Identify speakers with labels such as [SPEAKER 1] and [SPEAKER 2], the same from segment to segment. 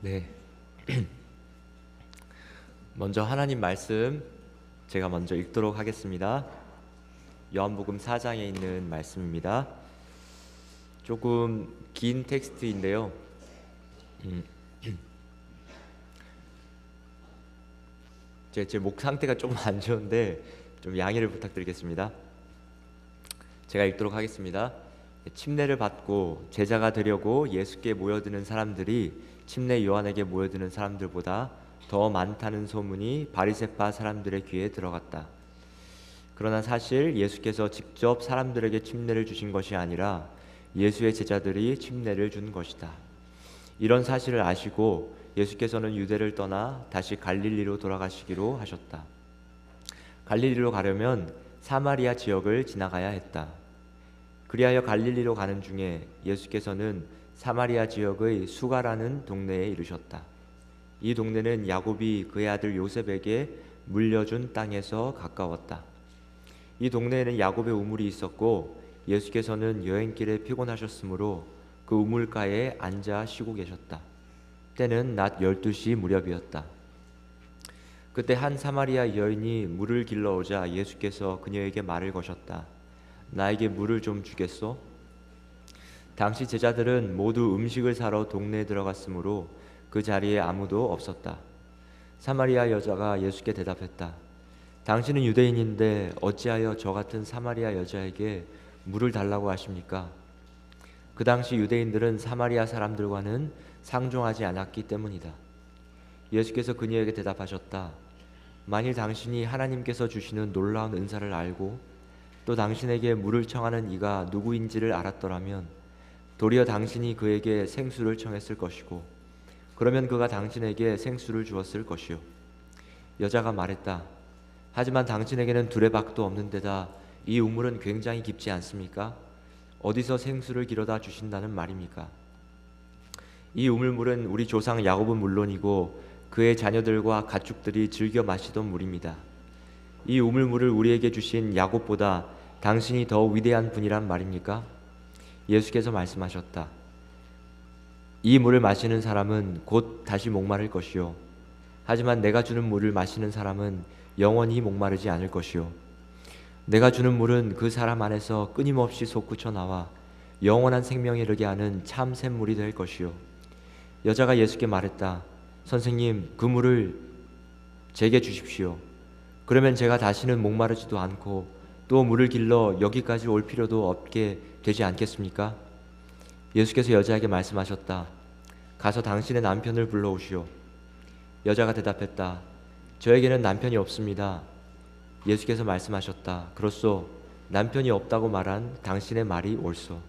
[SPEAKER 1] 네. 먼저 하나님 말씀 제가 먼저 읽도록 하겠습니다. 요한복음 4장에 있는 말씀입니다. 조금 긴 텍스트인데요. 제 목 상태가 조금 안 좋은데 좀 양해를 부탁드리겠습니다. 제가 읽도록 하겠습니다. 침례를 받고 제자가 되려고 예수께 모여드는 사람들이 침례 요한에게 모여드는 사람들보다 더 많다는 소문이 바리새파 사람들의 귀에 들어갔다. 그러나 사실 예수께서 직접 사람들에게 침례를 주신 것이 아니라 예수의 제자들이 침례를 준 것이다. 이런 사실을 아시고 예수께서는 유대를 떠나 다시 갈릴리로 돌아가시기로 하셨다. 갈릴리로 가려면 사마리아 지역을 지나가야 했다. 그리하여 갈릴리로 가는 중에 예수께서는 사마리아 지역의 수가라는 동네에 이르셨다. 이 동네는 야곱이 그의 아들 요셉에게 물려준 땅에서 가까웠다. 이 동네에는 야곱의 우물이 있었고 예수께서는 여행길에 피곤하셨으므로 그 우물가에 앉아 쉬고 계셨다. 때는 낮 12시 무렵이었다. 그때 한 사마리아 여인이 물을 길러오자 예수께서 그녀에게 말을 거셨다. 나에게 물을 좀 주겠소? 당시 제자들은 모두 음식을 사러 동네에 들어갔으므로 그 자리에 아무도 없었다. 사마리아 여자가 예수께 대답했다. 당신은 유대인인데 어찌하여 저 같은 사마리아 여자에게 물을 달라고 하십니까? 그 당시 유대인들은 사마리아 사람들과는 상종하지 않았기 때문이다. 예수께서 그녀에게 대답하셨다. 만일 당신이 하나님께서 주시는 놀라운 은사를 알고 또 당신에게 물을 청하는 이가 누구인지를 알았더라면 도리어 당신이 그에게 생수를 청했을 것이고 그러면 그가 당신에게 생수를 주었을 것이요. 여자가 말했다. 하지만 당신에게는 두레박도 없는 데다 이 우물은 굉장히 깊지 않습니까? 어디서 생수를 길어다 주신다는 말입니까? 이 우물물은 우리 조상 야곱은 물론이고 그의 자녀들과 가축들이 즐겨 마시던 물입니다. 이 우물물을 우리에게 주신 야곱보다 당신이 더 위대한 분이란 말입니까? 예수께서 말씀하셨다. 이 물을 마시는 사람은 곧 다시 목마를 것이요. 하지만 내가 주는 물을 마시는 사람은 영원히 목마르지 않을 것이요. 내가 주는 물은 그 사람 안에서 끊임없이 솟구쳐 나와 영원한 생명에 이르게 하는 참 샘물이 될 것이요. 여자가 예수께 말했다. 선생님, 그 물을 제게 주십시오. 그러면 제가 다시는 목마르지도 않고 또 물을 길러 여기까지 올 필요도 없게 되지 않겠습니까? 예수께서 여자에게 말씀하셨다. 가서 당신의 남편을 불러오시오. 여자가 대답했다. 저에게는 남편이 없습니다. 예수께서 말씀하셨다. 그렇소. 남편이 없다고 말한 당신의 말이 옳소.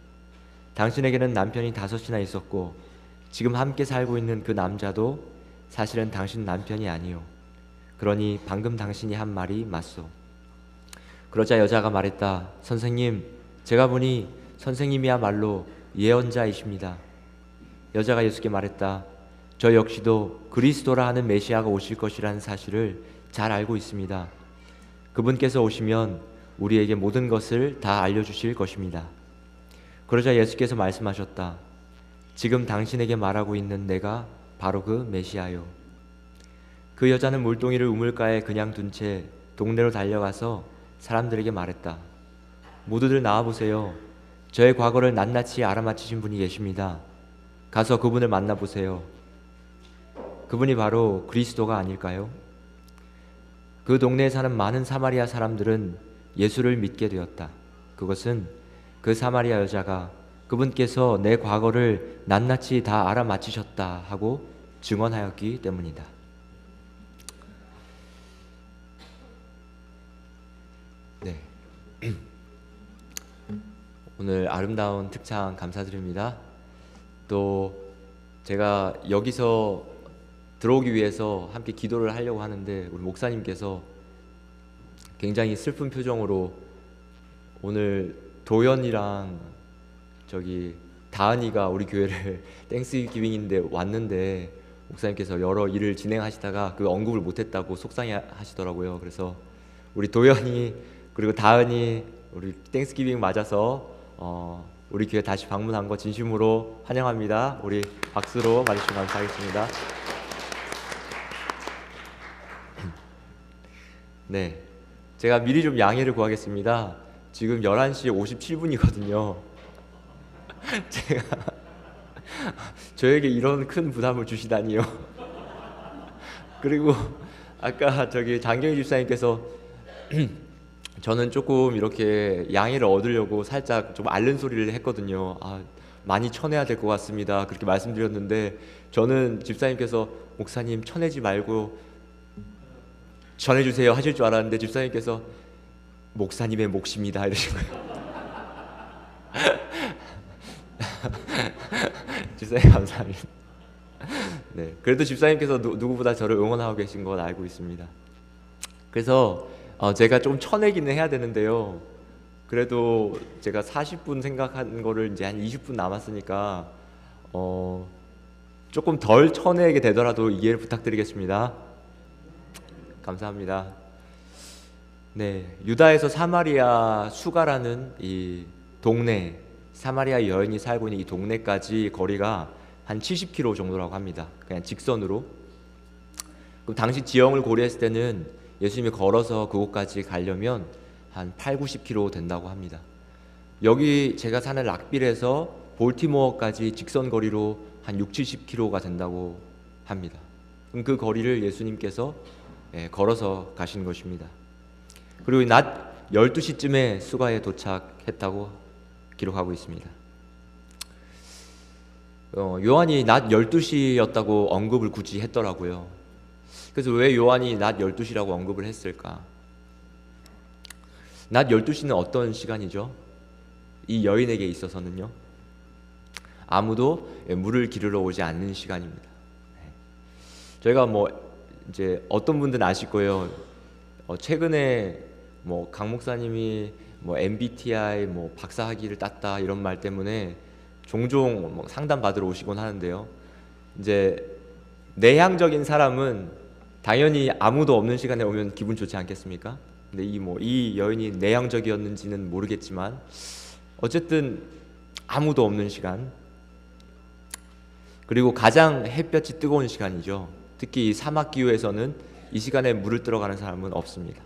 [SPEAKER 1] 당신에게는 남편이 5이나 있었고 지금 함께 살고 있는 그 남자도 사실은 당신 남편이 아니요. 그러니 방금 당신이 한 말이 맞소. 그러자 여자가 말했다. 선생님, 제가 보니 선생님이야말로 예언자이십니다. 여자가 예수께 말했다. 저 역시도 그리스도라 하는 메시아가 오실 것이라는 사실을 잘 알고 있습니다. 그분께서 오시면 우리에게 모든 것을 다 알려주실 것입니다. 그러자 예수께서 말씀하셨다. 지금 당신에게 말하고 있는 내가 바로 그 메시아요. 그 여자는 물동이를 우물가에 그냥 둔 채 동네로 달려가서 사람들에게 말했다. 모두들 나와보세요. 저의 과거를 낱낱이 알아맞히신 분이 계십니다. 가서 그분을 만나보세요. 그분이 바로 그리스도가 아닐까요? 그 동네에 사는 많은 사마리아 사람들은 예수를 믿게 되었다. 그것은 그 사마리아 여자가 그분께서 내 과거를 낱낱이 다 알아맞히셨다 하고 증언하였기 때문이다. 네. 오늘 아름다운 특창 감사드립니다. 또 제가 여기서 들어오기 위해서 함께 기도를 하려고 하는데 우리 목사님께서 굉장히 슬픈 표정으로 오늘 도연이랑 저기 다은이가 우리 교회를 땡스기빙인데 왔는데 목사님께서 여러 일을 진행하시다가 그 언급을 못했다고 속상해 하시더라고요. 그래서 우리 도연이 그리고 다은이 우리 땡스기빙 맞아서 우리 교회 다시 방문한 거 진심으로 환영합니다. 우리 박수로 맞으시면 감사하겠습니다. 네, 제가 미리 좀 양해를 구하겠습니다. 지금 11시 57분이거든요. 제가 저에게 이런 큰 부담을 주시다니요. 그리고 아까 저기 장경희 집사님께서 저는 조금 이렇게 양해를 얻으려고 살짝 좀 앓는 소리를 했거든요. 많이 쳐내야 될 것 같습니다. 그렇게 말씀드렸는데 저는 집사님께서 목사님 쳐내지 말고 전해주세요 하실 줄 알았는데 집사님께서 목사님의 몫입니다 이러신 거예요. 집사님 감사합니다. 네, 그래도 집사님께서 누구보다 저를 응원하고 계신 건 알고 있습니다. 그래서 제가 좀 쳐내기는 해야 되는데요. 그래도 제가 40분 생각한 거를 이제 한 20분 남았으니까 조금 덜 쳐내게 되더라도 이해를 부탁드리겠습니다. 감사합니다. 네, 유다에서 사마리아 수가라는 이 동네, 사마리아 여인이 살고 있는 이 동네까지 거리가 한 70km 정도라고 합니다. 그냥 직선으로. 그럼 당시 지형을 고려했을 때는 예수님이 걸어서 그곳까지 가려면 한 8, 90km 된다고 합니다. 여기 제가 사는 락빌에서 볼티모어까지 직선 거리로 한 6, 70km가 된다고 합니다. 그럼 그 거리를 예수님께서 걸어서 가신 것입니다. 그리고 낮 12시쯤에 수가에 도착했다고 기록하고 있습니다. 요한이 낮 12시였다고 언급을 굳이 했더라고요. 그래서 왜 요한이 낮 12시라고 언급을 했을까? 낮 12시는 어떤 시간이죠? 이 여인에게 있어서는요, 아무도 물을 기르러 오지 않는 시간입니다. 저희가 이제 어떤 분들은 아실 거예요. 최근에 강 목사님이 MBTI 박사학위를 땄다 이런 말 때문에 종종 상담 받으러 오시곤 하는데요. 이제 내향적인 사람은 당연히 아무도 없는 시간에 오면 기분 좋지 않겠습니까? 근데 이 여인이 내향적이었는지는 모르겠지만 어쨌든 아무도 없는 시간, 그리고 가장 햇볕이 뜨거운 시간이죠. 특히 이 사막 기후에서는 이 시간에 물을 뜨러 가는 사람은 없습니다.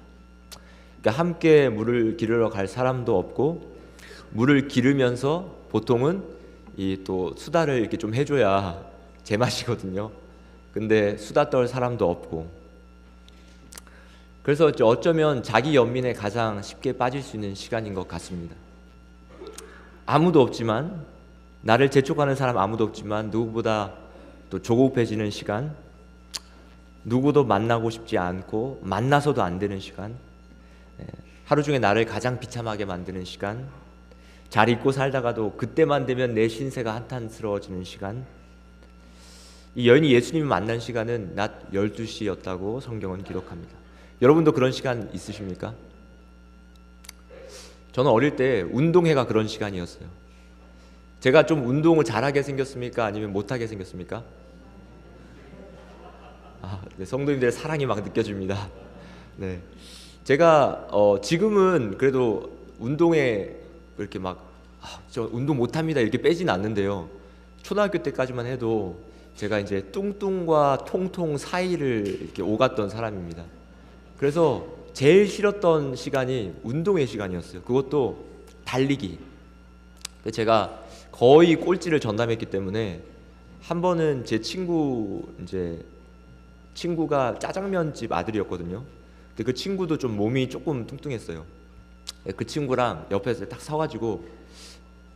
[SPEAKER 1] 그러니까 함께 물을 기르러 갈 사람도 없고, 물을 기르면서 보통은 이 또 수다를 이렇게 좀 해줘야 제맛이거든요. 근데 수다 떨 사람도 없고, 그래서 어쩌면 자기 연민에 가장 쉽게 빠질 수 있는 시간인 것 같습니다. 아무도 없지만, 나를 재촉하는 사람 아무도 없지만 누구보다 또 조급해지는 시간, 누구도 만나고 싶지 않고 만나서도 안 되는 시간, 하루 중에 나를 가장 비참하게 만드는 시간, 잘 잊고 살다가도 그때만 되면 내 신세가 한탄스러워지는 시간. 이 여인이 예수님을 만난 시간은 낮 12시였다고 성경은 기록합니다. 여러분도 그런 시간 있으십니까? 저는 어릴 때 운동회가 그런 시간이었어요. 제가 좀 운동을 잘하게 생겼습니까? 아니면 못하게 생겼습니까? 네, 성도님들의 사랑이 막 느껴집니다. 네, 제가 지금은 그래도 운동에 이렇게 저 운동 못합니다 이렇게 빼지는 않는데요. 초등학교 때까지만 해도 제가 이제 뚱뚱과 통통 사이를 이렇게 오갔던 사람입니다. 그래서 제일 싫었던 시간이 운동의 시간이었어요. 그것도 달리기. 제가 거의 꼴찌를 전담했기 때문에 한 번은 제 친구가 짜장면집 아들이었거든요. 근데 그 친구도 좀 몸이 조금 뚱뚱했어요. 그 친구랑 옆에서 딱 서가지고,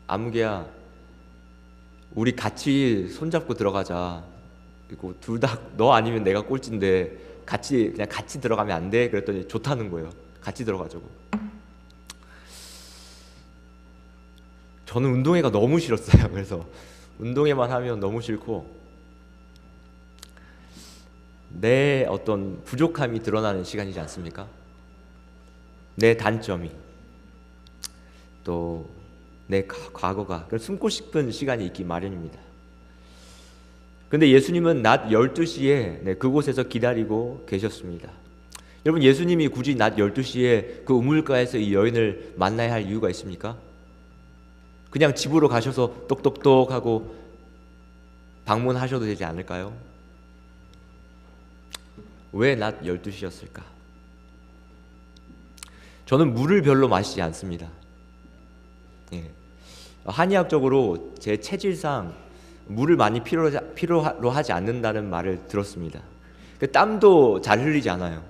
[SPEAKER 1] 아무개야 우리 같이 손잡고 들어가자. 그리고 둘 다 너 아니면 내가 꼴찌인데 그냥 같이 들어가면 안 돼? 그랬더니 좋다는 거예요. 같이 들어가자고. 저는 운동회가 너무 싫었어요. 그래서 운동회만 하면 너무 싫고, 내 어떤 부족함이 드러나는 시간이지 않습니까? 내 단점이, 또 내 과거가 숨고 싶은 시간이 있기 마련입니다. 근데 예수님은 낮 12시에 그곳에서 기다리고 계셨습니다. 여러분, 예수님이 굳이 낮 12시에 그 우물가에서 이 여인을 만나야 할 이유가 있습니까? 그냥 집으로 가셔서 똑똑똑 하고 방문하셔도 되지 않을까요? 왜 낮 12시였을까? 저는 물을 별로 마시지 않습니다. 예. 한의학적으로 제 체질상 물을 많이 필요로 하지 않는다는 말을 들었습니다. 땀도 잘 흘리지 않아요.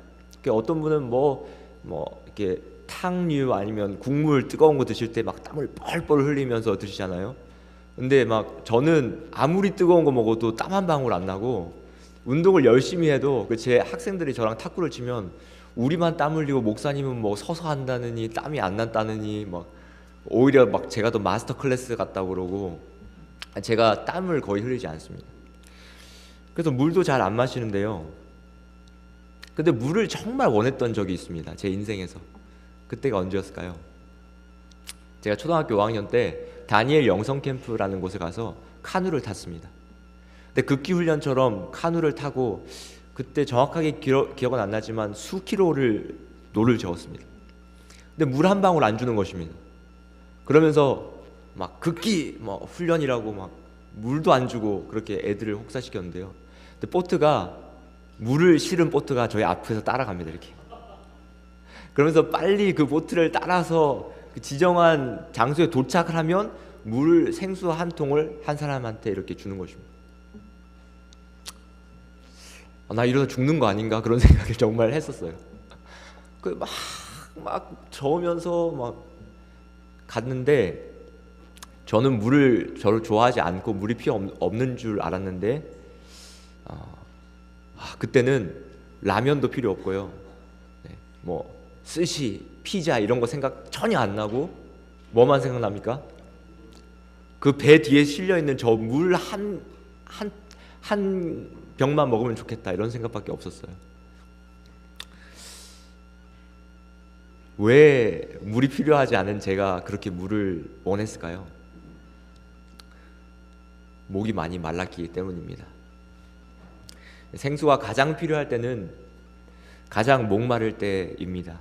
[SPEAKER 1] 어떤 분은 뭐 이렇게 탕류 아니면 국물 뜨거운 거 드실 때 막 땀을 뻘뻘 흘리면서 드시잖아요. 근데 막 저는 아무리 뜨거운 거 먹어도 땀 한 방울 안 나고, 운동을 열심히 해도 제 학생들이 저랑 탁구를 치면 우리만 땀 흘리고 목사님은 뭐 서서 한다느니 땀이 안 났다느니 막 오히려 막 제가 더 마스터 클래스 같다고 그러고, 제가 땀을 거의 흘리지 않습니다. 그래서 물도 잘 안 마시는데요. 근데 물을 정말 원했던 적이 있습니다. 제 인생에서. 그때가 언제였을까요? 제가 초등학교 5학년 때 다니엘 영성 캠프라는 곳에 가서 카누를 탔습니다. 근데 극기 훈련처럼 카누를 타고, 그때 정확하게 기억은 안 나지만 수킬로를 노를 저었습니다. 근데 물 한 방울 안 주는 것입니다. 그러면서 막 극기 훈련이라고 막 물도 안 주고 그렇게 애들을 혹사시켰는데요. 근데 보트가, 물을 실은 보트가 저희 앞에서 따라갑니다. 이렇게. 그러면서 빨리 그 보트를 따라서 그 지정한 장소에 도착을 하면 생수 한 통을 한 사람한테 이렇게 주는 것입니다. 나 이러다 죽는 거 아닌가 그런 생각을 정말 했었어요. 막 저으면서 막 갔는데, 저는 저를 좋아하지 않고 물이 필요 없는 줄 알았는데, 그때는 라면도 필요 없고요. 스시, 피자 이런 거 생각 전혀 안 나고, 뭐만 생각납니까? 그 배 뒤에 실려 있는 저 물 한 병만 먹으면 좋겠다, 이런 생각밖에 없었어요. 왜 물이 필요하지 않은 제가 그렇게 물을 원했을까요? 목이 많이 말랐기 때문입니다. 생수가 가장 필요할 때는 가장 목마를 때입니다.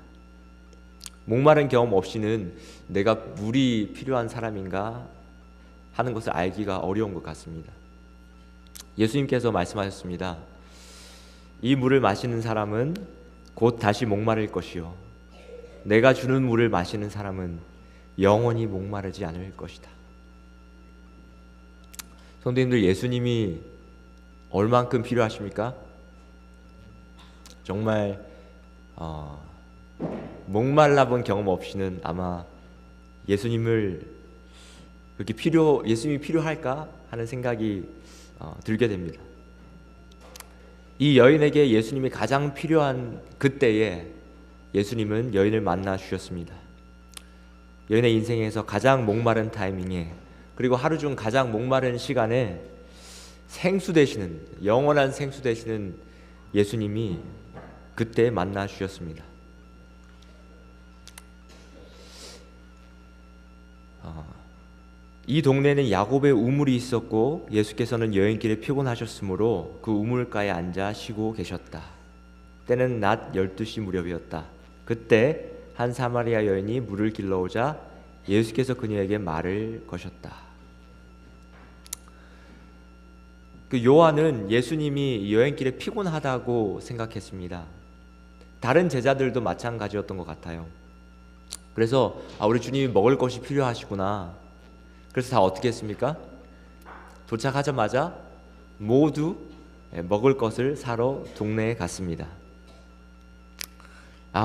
[SPEAKER 1] 목마른 경험 없이는 내가 물이 필요한 사람인가 하는 것을 알기가 어려운 것 같습니다. 예수님께서 말씀하셨습니다. 이 물을 마시는 사람은 곧 다시 목마를 것이요, 내가 주는 물을 마시는 사람은 영원히 목마르지 않을 것이다. 성도님들, 예수님이 얼만큼 필요하십니까? 정말 목말라 본 경험 없이는 아마 예수님이 필요할까 하는 생각이 들게 됩니다. 이 여인에게 예수님이 가장 필요한 그때에 예수님은 여인을 만나 주셨습니다. 여인의 인생에서 가장 목마른 타이밍에, 그리고 하루 중 가장 목마른 시간에 생수 되시는, 영원한 생수 되시는 예수님이 그때 만나 주셨습니다. 이 동네는 야곱의 우물이 있었고, 예수께서는 여행길에 피곤하셨으므로 그 우물가에 앉아 쉬고 계셨다. 때는 낮 12시 무렵이었다. 그때 한 사마리아 여인이 물을 길러오자 예수께서 그녀에게 말을 거셨다. 그 요한은 예수님이 여행길에 피곤하다고 생각했습니다. 다른 제자들도 마찬가지였던 것 같아요. 그래서 우리 주님이 먹을 것이 필요하시구나. 그래서 다 어떻게 했습니까? 도착하자마자 모두 먹을 것을 사러 동네에 갔습니다.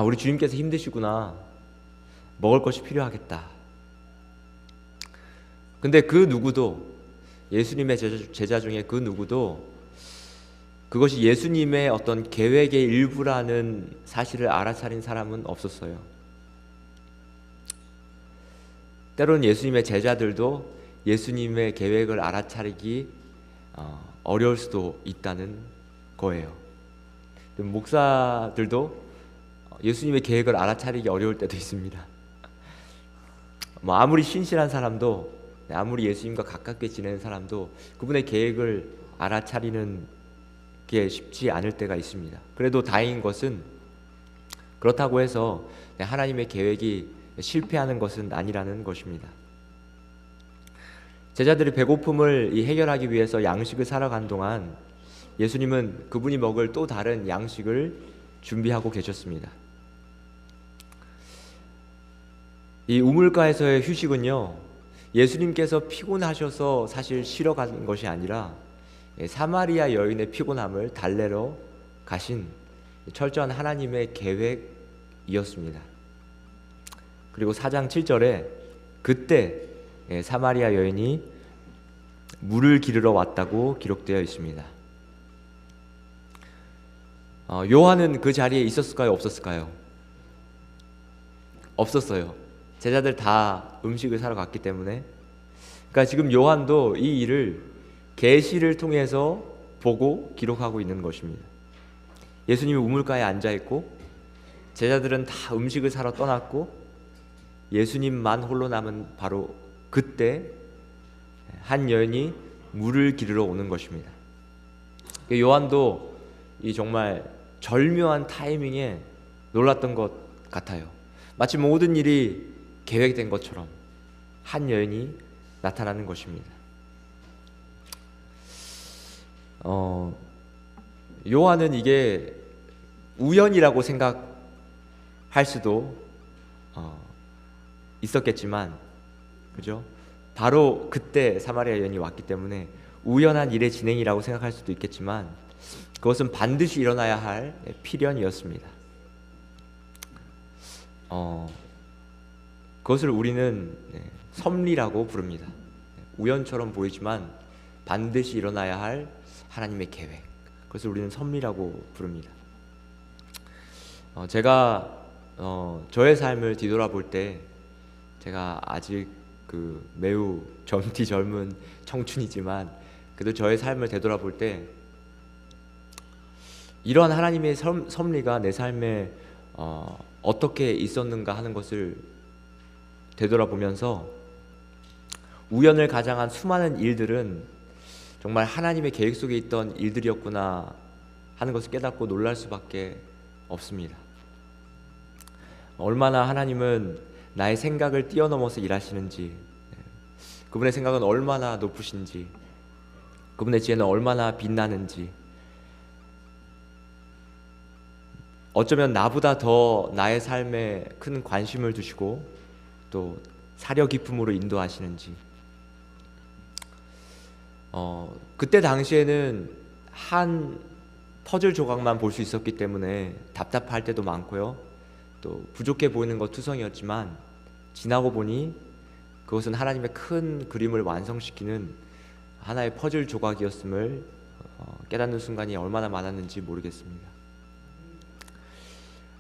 [SPEAKER 1] 우리 주님께서 힘드시구나. 먹을 것이 필요하겠다. 근데 그 누구도, 예수님의 제자 중에 그 누구도 그것이 예수님의 어떤 계획의 일부라는 사실을 알아차린 사람은 없었어요. 때로는 예수님의 제자들도 예수님의 계획을 알아차리기 어려울 수도 있다는 거예요. 목사들도 예수님의 계획을 알아차리기 어려울 때도 있습니다. 아무리 신실한 사람도, 아무리 예수님과 가깝게 지내는 사람도 그분의 계획을 알아차리는 게 쉽지 않을 때가 있습니다. 그래도 다행인 것은, 그렇다고 해서 하나님의 계획이 실패하는 것은 아니라는 것입니다. 제자들이 배고픔을 해결하기 위해서 양식을 사러 간 동안 예수님은 그분이 먹을 또 다른 양식을 준비하고 계셨습니다. 이 우물가에서의 휴식은요, 예수님께서 피곤하셔서 사실 쉬러 간 것이 아니라 사마리아 여인의 피곤함을 달래러 가신 철저한 하나님의 계획이었습니다. 그리고 4장 7절에 그때 사마리아 여인이 물을 기르러 왔다고 기록되어 있습니다. 요한은 그 자리에 있었을까요? 없었을까요? 없었어요. 제자들 다 음식을 사러 갔기 때문에. 그러니까 지금 요한도 이 일을 계시를 통해서 보고 기록하고 있는 것입니다. 예수님이 우물가에 앉아 있고 제자들은 다 음식을 사러 떠났고 예수님만 홀로 남은 바로 그때 한 여인이 물을 기르러 오는 것입니다. 요한도 이 정말 절묘한 타이밍에 놀랐던 것 같아요. 마치 모든 일이 계획된 것처럼 한 여인이 나타나는 것입니다. 요한은 이게 우연이라고 생각할 수도 있었겠지만, 그죠? 바로 그때 사마리아 여인이 왔기 때문에 우연한 일의 진행이라고 생각할 수도 있겠지만, 그것은 반드시 일어나야 할 필연이었습니다. 그것을 우리는 섭리라고 부릅니다. 우연처럼 보이지만 반드시 일어나야 할 하나님의 계획, 그것을 우리는 섭리라고 부릅니다. 제가 저의 삶을 뒤돌아볼 때, 제가 아직 매우 젊디 젊은 청춘이지만 그래도 저의 삶을 되돌아볼 때 이러한 하나님의 섭리가 내 삶에 어떻게 있었는가 하는 것을 되돌아보면서 우연을 가장한 수많은 일들은 정말 하나님의 계획 속에 있던 일들이었구나 하는 것을 깨닫고 놀랄 수밖에 없습니다. 얼마나 하나님은 나의 생각을 뛰어넘어서 일하시는지, 그분의 생각은 얼마나 높으신지, 그분의 지혜는 얼마나 빛나는지, 어쩌면 나보다 더 나의 삶에 큰 관심을 두시고 또 사려 깊음으로 인도하시는지. 그때 당시에는 한 퍼즐 조각만 볼 수 있었기 때문에 답답할 때도 많고요, 또 부족해 보이는 것 투성이었지만 지나고 보니 그것은 하나님의 큰 그림을 완성시키는 하나의 퍼즐 조각이었음을 깨닫는 순간이 얼마나 많았는지 모르겠습니다.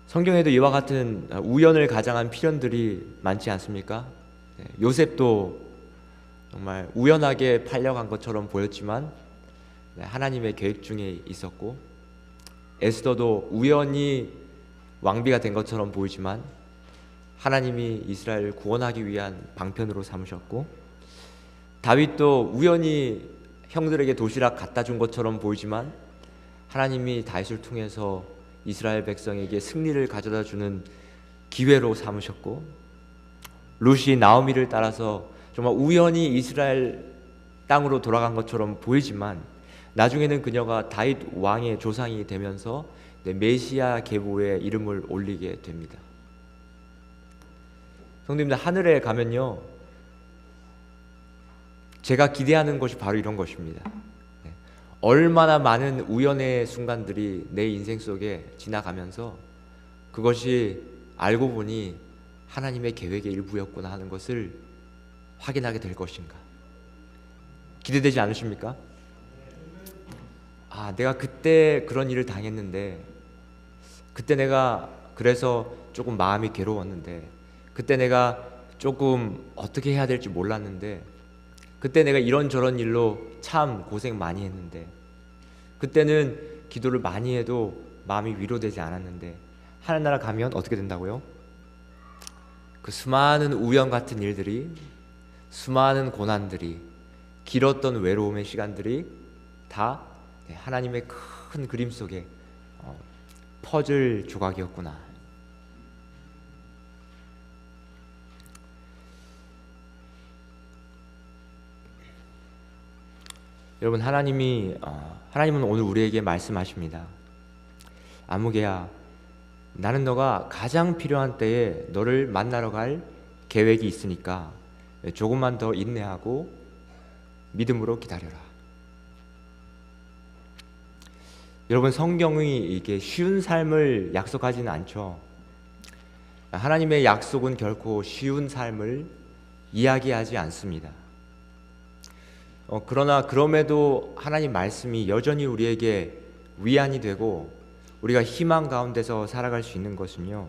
[SPEAKER 1] 성경에도 이와 같은 우연을 가장한 필연들이 많지 않습니까? 요셉도 정말 우연하게 팔려간 것처럼 보였지만 하나님의 계획 중에 있었고, 에스더도 우연히 왕비가 된 것처럼 보이지만 하나님이 이스라엘을 구원하기 위한 방편으로 삼으셨고, 다윗도 우연히 형들에게 도시락 갖다 준 것처럼 보이지만 하나님이 다윗을 통해서 이스라엘 백성에게 승리를 가져다 주는 기회로 삼으셨고, 룻이 나오미를 따라서 정말 우연히 이스라엘 땅으로 돌아간 것처럼 보이지만 나중에는 그녀가 다윗 왕의 조상이 되면서 메시아 계보에 이름을 올리게 됩니다. 성도님들, 하늘에 가면요, 제가 기대하는 것이 바로 이런 것입니다. 얼마나 많은 우연의 순간들이 내 인생 속에 지나가면서 그것이 알고 보니 하나님의 계획의 일부였구나 하는 것을 확인하게 될 것인가. 기대되지 않으십니까? 내가 그때 그런 일을 당했는데, 그때 내가 그래서 조금 마음이 괴로웠는데, 그때 내가 조금 어떻게 해야 될지 몰랐는데, 그때 내가 이런저런 일로 참 고생 많이 했는데, 그때는 기도를 많이 해도 마음이 위로되지 않았는데, 하늘나라 가면 어떻게 된다고요? 그 수많은 우연 같은 일들이, 수많은 고난들이, 길었던 외로움의 시간들이 다 하나님의 큰 그림 속에 퍼즐 조각이었구나. 여러분, 하나님은 오늘 우리에게 말씀하십니다. 아무개야, 나는 너가 가장 필요한 때에 너를 만나러 갈 계획이 있으니까 조금만 더 인내하고 믿음으로 기다려라. 여러분, 성경이 이게 쉬운 삶을 약속하지는 않죠. 하나님의 약속은 결코 쉬운 삶을 이야기하지 않습니다. 그러나 그럼에도 하나님 말씀이 여전히 우리에게 위안이 되고 우리가 희망 가운데서 살아갈 수 있는 것은요,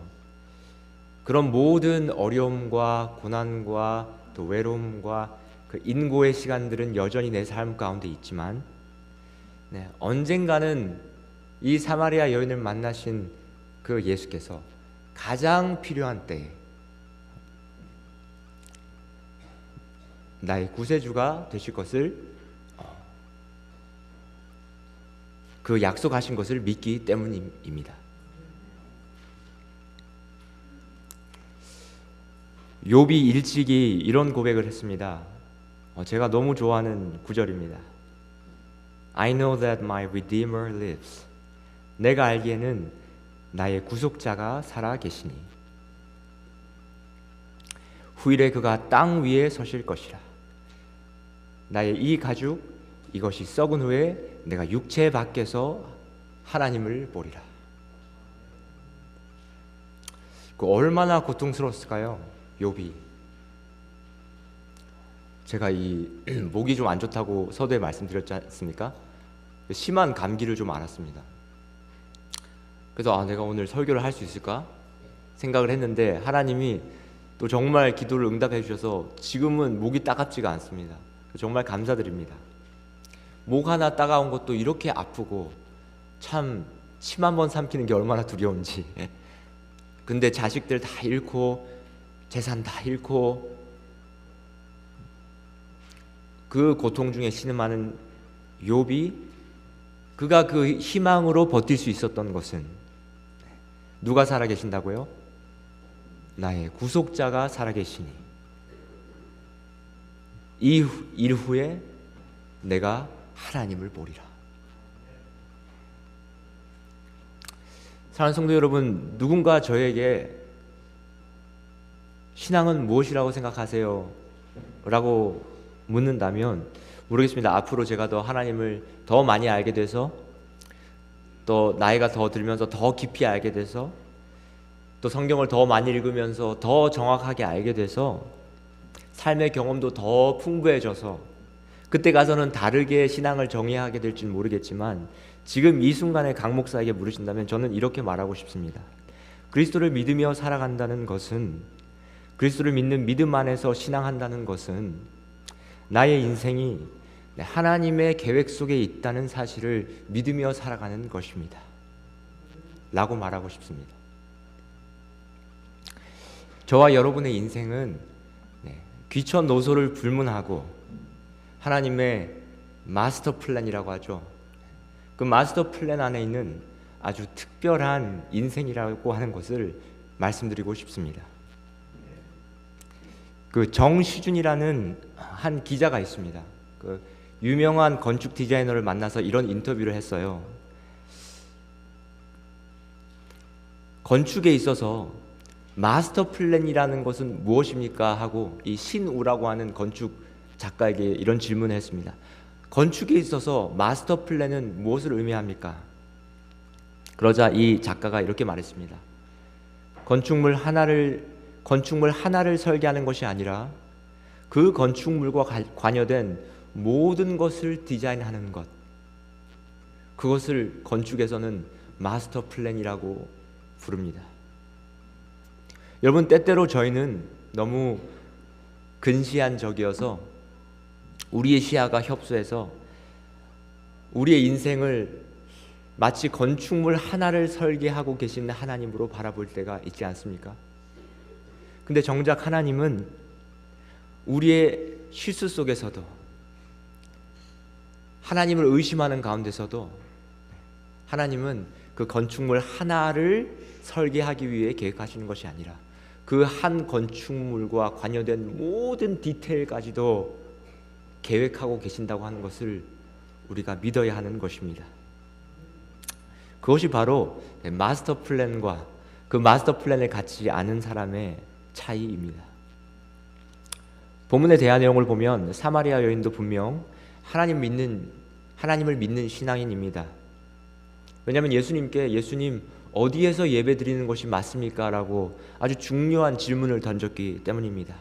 [SPEAKER 1] 그런 모든 어려움과 고난과 또 외로움과 그 인고의 시간들은 여전히 내 삶 가운데 있지만, 언젠가는 이 사마리아 여인을 만나신 그 예수께서 가장 필요한 때에 나의 구세주가 되실 것을, 그 약속하신 것을 믿기 때문입니다. 욥이 일찍이 이런 고백을 했습니다. 제가 너무 좋아하는 구절입니다. I know that my Redeemer lives. 내가 알기에는 나의 구속자가 살아 계시니 후일에 그가 땅 위에 서실 것이라. 나의 이 가죽 이것이 썩은 후에 내가 육체 밖에서 하나님을 보리라. 그 얼마나 고통스러웠을까요? 욥이. 제가 이 목이 좀 안 좋다고 서두에 말씀드렸지 않습니까? 심한 감기를 좀 앓았습니다. 그래서 내가 오늘 설교를 할 수 있을까 생각을 했는데 하나님이 또 정말 기도를 응답해 주셔서 지금은 목이 따갑지가 않습니다. 정말 감사드립니다. 목 하나 따가운 것도 이렇게 아프고 참 침 한 번 삼키는 게 얼마나 두려운지. 근데 자식들 다 잃고 재산 다 잃고 그 고통 중에 신음하는 욥이, 그가 그 희망으로 버틸 수 있었던 것은 누가 살아계신다고요? 나의 구속자가 살아계시니 이 일 후에 내가 하나님을 보리라. 사랑하는 성도 여러분, 누군가 저에게 신앙은 무엇이라고 생각하세요? 라고 묻는다면 모르겠습니다. 앞으로 제가 더 하나님을 더 많이 알게 돼서, 또 나이가 더 들면서 더 깊이 알게 돼서, 또 성경을 더 많이 읽으면서 더 정확하게 알게 돼서 삶의 경험도 더 풍부해져서 그때 가서는 다르게 신앙을 정의하게 될지는 모르겠지만, 지금 이 순간에 강 목사에게 물으신다면 저는 이렇게 말하고 싶습니다. 그리스도를 믿으며 살아간다는 것은, 그리스도를 믿는 믿음 안에서 신앙한다는 것은 나의 인생이 하나님의 계획 속에 있다는 사실을 믿으며 살아가는 것입니다 라고 말하고 싶습니다. 저와 여러분의 인생은 귀천 노소를 불문하고 하나님의 마스터 플랜이라고 하죠. 그 마스터 플랜 안에 있는 아주 특별한 인생이라고 하는 것을 말씀드리고 싶습니다. 그 정시준이라는 한 기자가 있습니다. 그 유명한 건축 디자이너를 만나서 이런 인터뷰를 했어요. 건축에 있어서 마스터 플랜이라는 것은 무엇입니까? 하고 이 신우라고 하는 건축 작가에게 이런 질문을 했습니다. 건축에 있어서 마스터 플랜은 무엇을 의미합니까? 그러자 이 작가가 이렇게 말했습니다. 건축물 하나를 설계하는 것이 아니라 그 건축물과 관여된 모든 것을 디자인하는 것, 그것을 건축에서는 마스터 플랜이라고 부릅니다. 여러분, 때때로 저희는 너무 근시한 적이어서 우리의 시야가 협소해서 우리의 인생을 마치 건축물 하나를 설계하고 계신 하나님으로 바라볼 때가 있지 않습니까? 근데 정작 하나님은 우리의 실수 속에서도, 하나님을 의심하는 가운데서도 하나님은 그 건축물 하나를 설계하기 위해 계획하시는 것이 아니라 그 한 건축물과 관여된 모든 디테일까지도 계획하고 계신다고 하는 것을 우리가 믿어야 하는 것입니다. 그것이 바로 마스터 플랜과 그 마스터 플랜에 갇히지 않은 사람의 차이입니다. 본문의 대화 내용을 보면 사마리아 여인도 분명 하나님을 믿는 신앙인입니다. 왜냐하면 예수님 어디에서 예배 드리는 것이 맞습니까? 라고 아주 중요한 질문을 던졌기 때문입니다.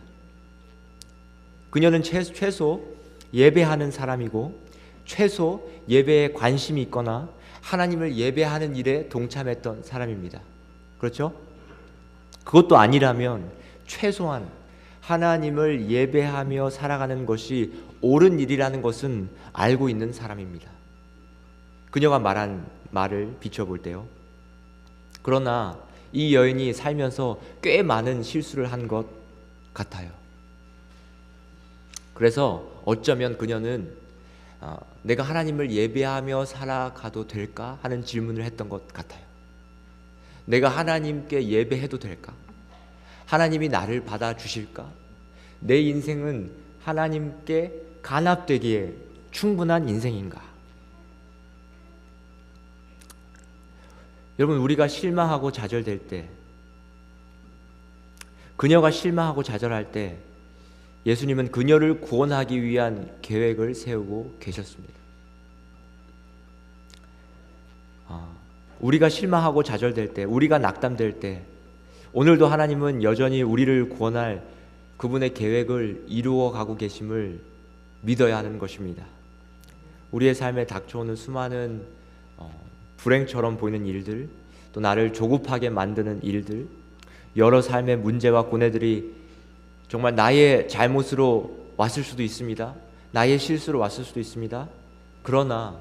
[SPEAKER 1] 그녀는 최소 예배하는 사람이고 최소 예배에 관심이 있거나 하나님을 예배하는 일에 동참했던 사람입니다. 그렇죠? 그것도 아니라면 최소한 하나님을 예배하며 살아가는 것이 옳은 일이라는 것은 알고 있는 사람입니다. 그녀가 말한 말을 비춰볼 때요. 그러나 이 여인이 살면서 꽤 많은 실수를 한 것 같아요. 그래서 어쩌면 그녀는 내가 하나님을 예배하며 살아가도 될까 하는 질문을 했던 것 같아요. 내가 하나님께 예배해도 될까? 하나님이 나를 받아주실까? 내 인생은 하나님께 간합되기에 충분한 인생인가? 여러분, 우리가 실망하고 좌절될 때, 그녀가 실망하고 좌절할 때 예수님은 그녀를 구원하기 위한 계획을 세우고 계셨습니다. 우리가 실망하고 좌절될 때, 우리가 낙담될 때 오늘도 하나님은 여전히 우리를 구원할 그분의 계획을 이루어가고 계심을 믿어야 하는 것입니다. 우리의 삶에 닥쳐오는 수많은 불행처럼 보이는 일들, 또 나를 조급하게 만드는 일들, 여러 삶의 문제와 고뇌들이 정말 나의 잘못으로 왔을 수도 있습니다. 나의 실수로 왔을 수도 있습니다. 그러나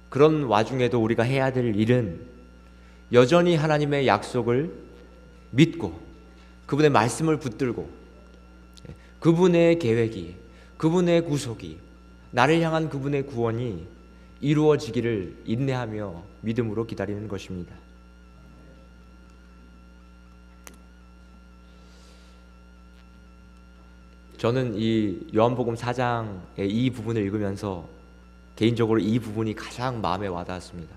[SPEAKER 1] 그런 와중에도 우리가 해야 될 일은 여전히 하나님의 약속을 믿고 그분의 말씀을 붙들고 그분의 계획이, 그분의 구속이, 나를 향한 그분의 구원이 이루어지기를 인내하며 믿음으로 기다리는 것입니다. 저는 이 요한복음 4장의 이 부분을 읽으면서 개인적으로 이 부분이 가장 마음에 와닿았습니다.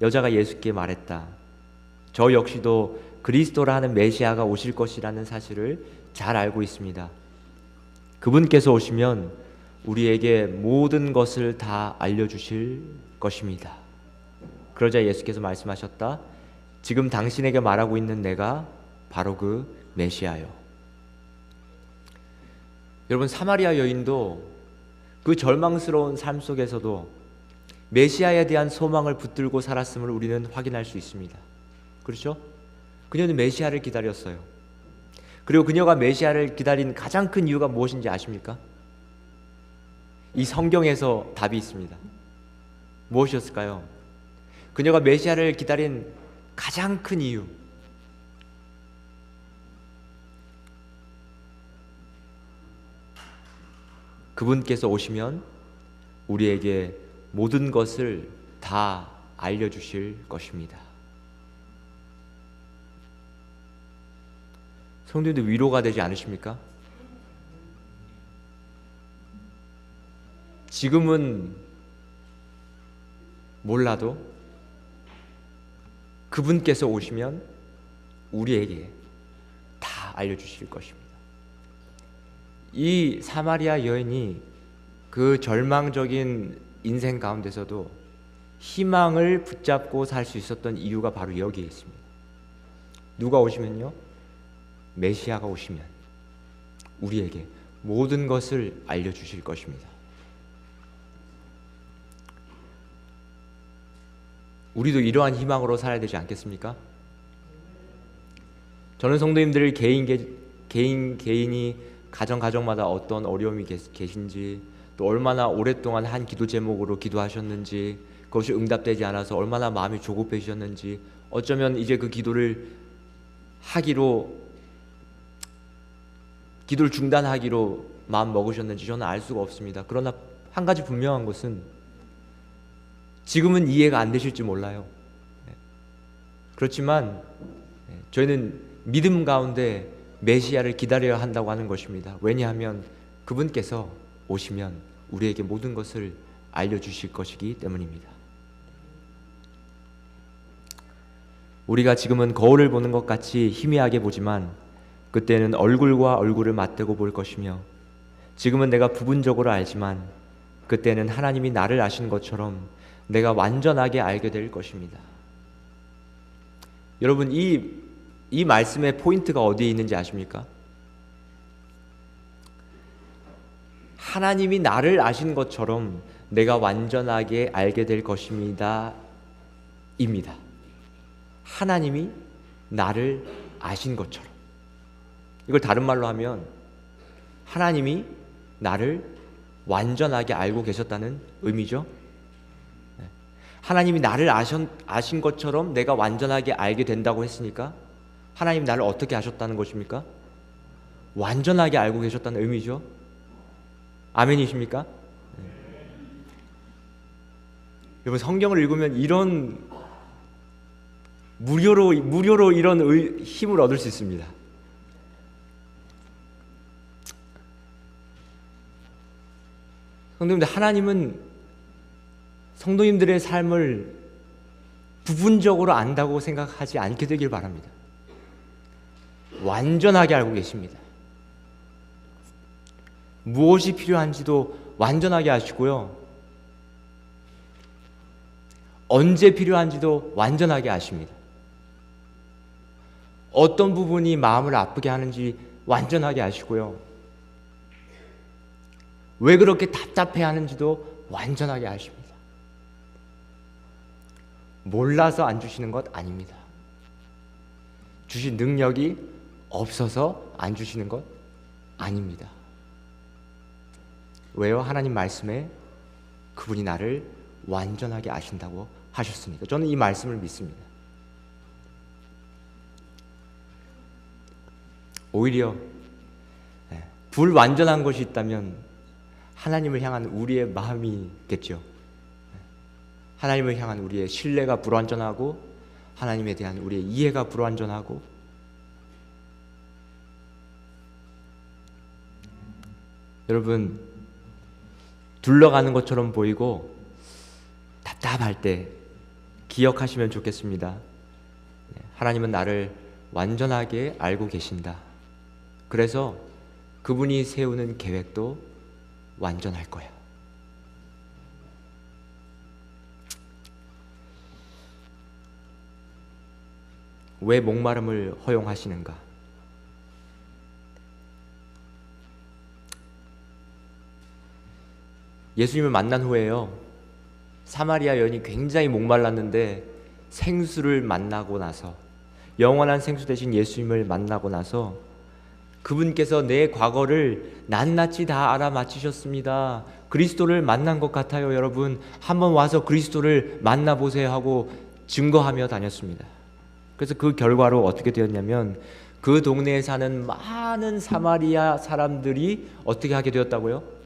[SPEAKER 1] 여자가 예수께 말했다. 저 역시도 그리스도라 하는 메시아가 오실 것이라는 사실을 잘 알고 있습니다. 그분께서 오시면 우리에게 모든 것을 다 알려주실 것입니다. 그러자 예수께서 말씀하셨다. 지금 당신에게 말하고 있는 내가 바로 그 메시아요. 여러분, 사마리아 여인도 그 절망스러운 삶 속에서도 메시아에 대한 소망을 붙들고 살았음을 우리는 확인할 수 있습니다. 그렇죠? 그녀는 메시아를 기다렸어요. 그리고 그녀가 메시아를 기다린 가장 큰 이유가 무엇인지 아십니까? 이 성경에서 답이 있습니다. 무엇이었을까요? 그녀가 메시아를 기다린 가장 큰 이유, 그분께서 오시면 우리에게 모든 것을 다 알려주실 것입니다. 성도님들 위로가 되지 않으십니까? 지금은 몰라도 그분께서 오시면 우리에게 다 알려주실 것입니다. 이 사마리아 여인이 그 절망적인 인생 가운데서도 희망을 붙잡고 살 수 있었던 이유가 바로 여기에 있습니다. 누가 오시면요? 메시아가 오시면 우리에게 모든 것을 알려주실 것입니다. 우리도 이러한 희망으로 살아야 되지 않겠습니까? 저는 성도님들 개인이 가정마다 어떤 어려움이 계신지, 또 얼마나 오랫동안 한 기도 제목으로 기도하셨는지, 그것이 응답되지 않아서 얼마나 마음이 조급해지셨는지, 어쩌면 이제 그 기도를 중단하기로 마음 먹으셨는지 저는 알 수가 없습니다. 그러나 한 가지 분명한 것은 지금은 이해가 안 되실지 몰라요. 그렇지만 저희는 믿음 가운데 메시아를 기다려야 한다고 하는 것입니다. 왜냐하면 그분께서 오시면 우리에게 모든 것을 알려주실 것이기 때문입니다. 우리가 지금은 거울을 보는 것 같이 희미하게 보지만 그때는 얼굴과 얼굴을 맞대고 볼 것이며, 지금은 내가 부분적으로 알지만 그때는 하나님이 나를 아신 것처럼 내가 완전하게 알게 될 것입니다. 여러분, 이 말씀의 포인트가 어디에 있는지 아십니까? 하나님이 나를 아신 것처럼 내가 완전하게 알게 될 것입니다. 입니다. 하나님이 나를 아신 것처럼. 이걸 다른 말로 하면 하나님이 나를 완전하게 알고 계셨다는 의미죠. 하나님이 나를 아신 것처럼 내가 완전하게 알게 된다고 했으니까 하나님 나를 어떻게 아셨다는 것입니까? 완전하게 알고 계셨다는 의미죠. 아멘이십니까? 여러분, 성경을 읽으면 이런 무료로 이런 힘을 얻을 수 있습니다. 성도님들, 하나님은 성도님들의 삶을 부분적으로 안다고 생각하지 않게 되길 바랍니다. 완전하게 알고 계십니다. 무엇이 필요한지도 완전하게 아시고요, 언제 필요한지도 완전하게 아십니다. 어떤 부분이 마음을 아프게 하는지 완전하게 아시고요, 왜 그렇게 답답해 하는지도 완전하게 아십니다. 몰라서 안 주시는 것 아닙니다. 주신 능력이 없어서 안 주시는 것 아닙니다. 왜요? 하나님 말씀에 그분이 나를 완전하게 아신다고 하셨으니까. 저는 이 말씀을 믿습니다. 오히려 불완전한 것이 있다면 하나님을 향한 우리의 마음이겠죠. 하나님을 향한 우리의 신뢰가 불완전하고 하나님에 대한 우리의 이해가 불완전하고, 여러분, 둘러가는 것처럼 보이고 답답할 때 기억하시면 좋겠습니다. 하나님은 나를 완전하게 알고 계신다. 그래서 그분이 세우는 계획도 완전할 거야. 왜 목마름을 허용하시는가? 예수님을 만난 후에요, 사마리아 여인이 굉장히 목말랐는데 생수를 만나고 나서, 영원한 생수 대신 예수님을 만나고 나서 그분께서 내 과거를 낱낱이 다 알아맞히셨습니다. 그리스도를 만난 것 같아요. 여러분, 한번 와서 그리스도를 만나보세요 하고 증거하며 다녔습니다. 그래서 그 결과로 어떻게 되었냐면 그 동네에 사는 많은 사마리아 사람들이 어떻게 하게 되었다고요?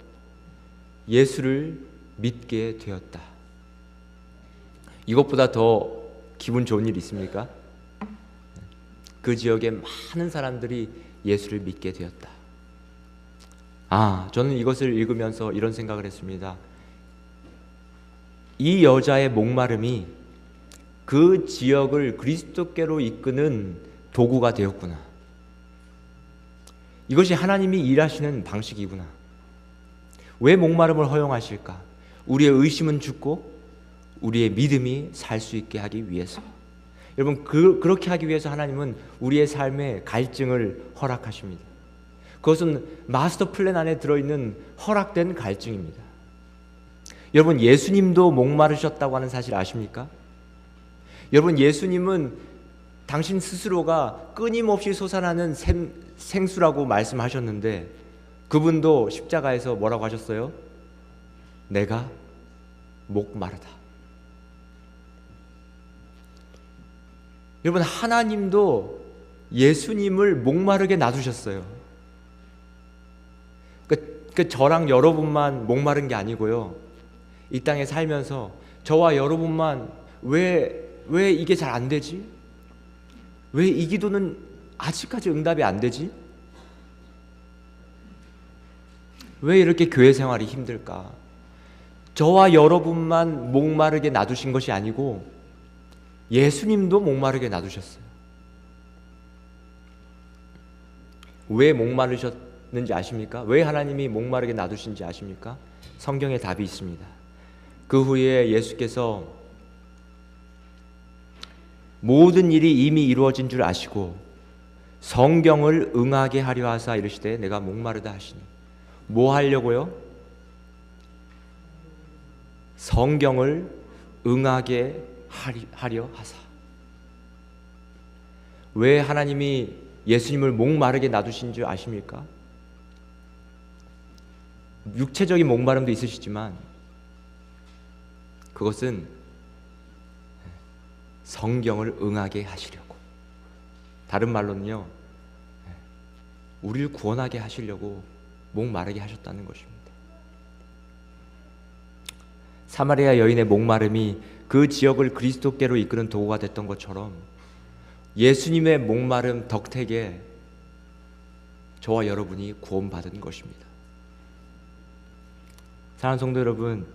[SPEAKER 1] 예수를 믿게 되었다. 이것보다 더 기분 좋은 일 있습니까? 그 지역에 많은 사람들이 예수를 믿게 되었다. 저는 이것을 읽으면서 이런 생각을 했습니다. 이 여자의 목마름이 그 지역을 그리스도께로 이끄는 도구가 되었구나. 이것이 하나님이 일하시는 방식이구나. 왜 목마름을 허용하실까? 우리의 의심은 죽고 우리의 믿음이 살 수 있게 하기 위해서. 여러분, 그렇게 하기 위해서 하나님은 우리의 삶에 갈증을 허락하십니다. 그것은 마스터 플랜 안에 들어있는 허락된 갈증입니다. 여러분, 예수님도 목마르셨다고 하는 사실 아십니까? 여러분, 예수님은 당신 스스로가 끊임없이 솟아나는 생수라고 말씀하셨는데 그분도 십자가에서 뭐라고 하셨어요? 내가 목마르다. 여러분, 하나님도 예수님을 목마르게 놔두셨어요. 저랑 여러분만 목마른 게 아니고요, 이 땅에 살면서 저와 여러분만 왜 이게 잘 안 되지? 왜 이 기도는 아직까지 응답이 안 되지? 왜 이렇게 교회 생활이 힘들까? 저와 여러분만 목마르게 놔두신 것이 아니고 예수님도 목마르게 놔두셨어요. 왜 목마르셨는지 아십니까? 왜 하나님이 목마르게 놔두신지 아십니까? 성경에 답이 있습니다. 그 후에 예수께서 모든 일이 이미 이루어진 줄 아시고 성경을 응하게 하려 하사 이르시되 내가 목마르다 하시니, 뭐 하려고요? 성경을 응하게 하려 하사. 왜 하나님이 예수님을 목마르게 놔두신 줄 아십니까? 육체적인 목마름도 있으시지만 그것은 성경을 응하게 하시려고, 다른 말로는요, 우리를 구원하게 하시려고 목마르게 하셨다는 것입니다. 사마리아 여인의 목마름이 그 지역을 그리스도께로 이끄는 도구가 됐던 것처럼 예수님의 목마름 덕택에 저와 여러분이 구원받은 것입니다. 사랑하는 성도 여러분,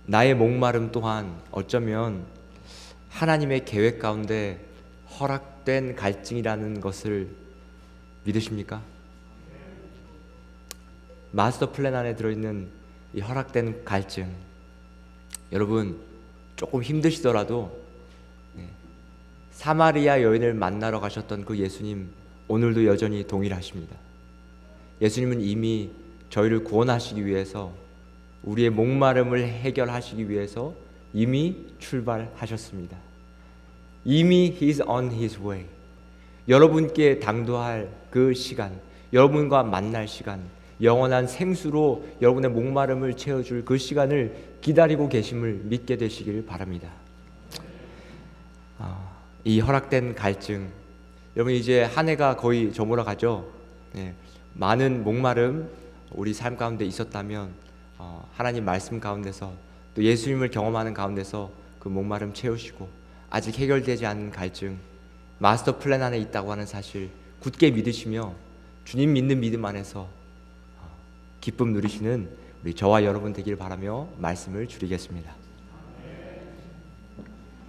[SPEAKER 1] 나의 목마름 또한 어쩌면 하나님의 계획 가운데 허락된 갈증이라는 것을 믿으십니까? 마스터 플랜 안에 들어있는 이 허락된 갈증, 여러분 조금 힘드시더라도 사마리아 여인을 만나러 가셨던 그 예수님 오늘도 여전히 동일하십니다. 예수님은 이미 저희를 구원하시기 위해서, 우리의 목마름을 해결하시기 위해서 이미 출발하셨습니다. 이미 He's on His way. 여러분께 당도할 그 시간, 여러분과 만날 시간, 영원한 생수로 여러분의 목마름을 채워줄 그 시간을 기다리고 계심을 믿게 되시길 바랍니다. 이 허락된 갈증, 여러분 이제 한 해가 거의 저물어 가죠. 많은 목마름 우리 삶 가운데 있었다면 하나님 말씀 가운데서 또 예수님을 경험하는 가운데서 그 목마름 채우시고, 아직 해결되지 않은 갈증 마스터 플랜 안에 있다고 하는 사실 굳게 믿으시며 주님 믿는 믿음 안에서 기쁨 누리시는 우리 저와 여러분 되길 바라며 말씀을 줄이겠습니다.